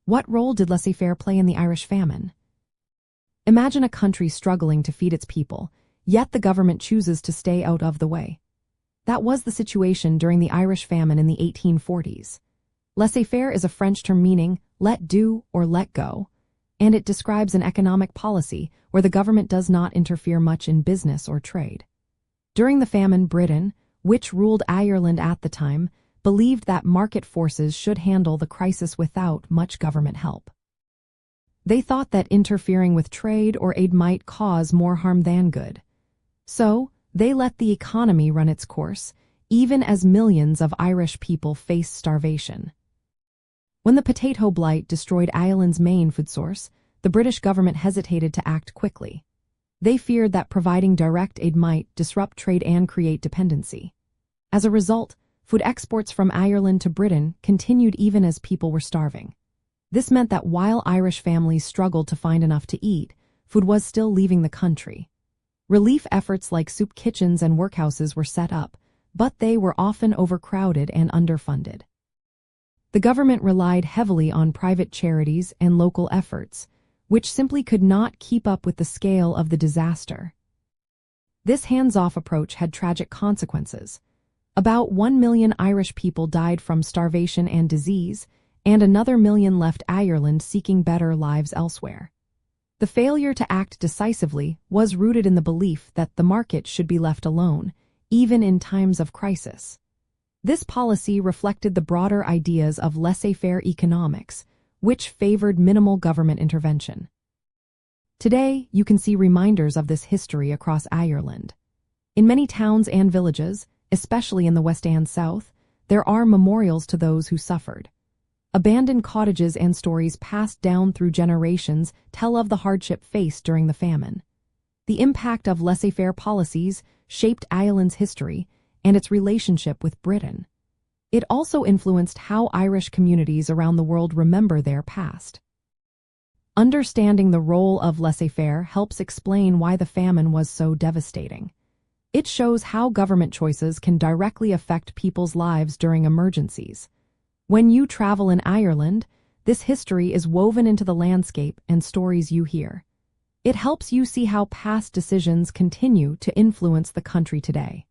What role did laissez-faire play in the Irish famine? Imagine a country struggling to feed its people, yet the government chooses to stay out of the way. That was the situation during the Irish famine in the 1840s. Laissez-faire is a French term meaning let do or let go, and it describes an economic policy where the government does not interfere much in business or trade. During the famine, Britain, which ruled Ireland at the time, believed that market forces should handle the crisis without much government help. They thought that interfering with trade or aid might cause more harm than good. So, they let the economy run its course, even as millions of Irish people faced starvation. When the potato blight destroyed Ireland's main food source, the British government hesitated to act quickly. They feared that providing direct aid might disrupt trade and create dependency. As a result, food exports from Ireland to Britain continued even as people were starving. This meant that while Irish families struggled to find enough to eat, food was still leaving the country. Relief efforts like soup kitchens and workhouses were set up, but they were often overcrowded and underfunded. The government relied heavily on private charities and local efforts, which simply could not keep up with the scale of the disaster. This hands-off approach had tragic consequences. About 1 million Irish people died from starvation and disease, and another million left Ireland seeking better lives elsewhere. The failure to act decisively was rooted in the belief that the market should be left alone, even in times of crisis. This policy reflected the broader ideas of laissez-faire economics, which favored minimal government intervention. Today, you can see reminders of this history across Ireland. In many towns and villages, especially in the West and South, there are memorials to those who suffered. Abandoned cottages and stories passed down through generations tell of the hardship faced during the famine. The impact of laissez-faire policies shaped Ireland's history and its relationship with Britain. It also influenced how Irish communities around the world remember their past. Understanding the role of laissez-faire helps explain why the famine was so devastating. It shows how government choices can directly affect people's lives during emergencies. When you travel in Ireland, this history is woven into the landscape and stories you hear. It helps you see how past decisions continue to influence the country today.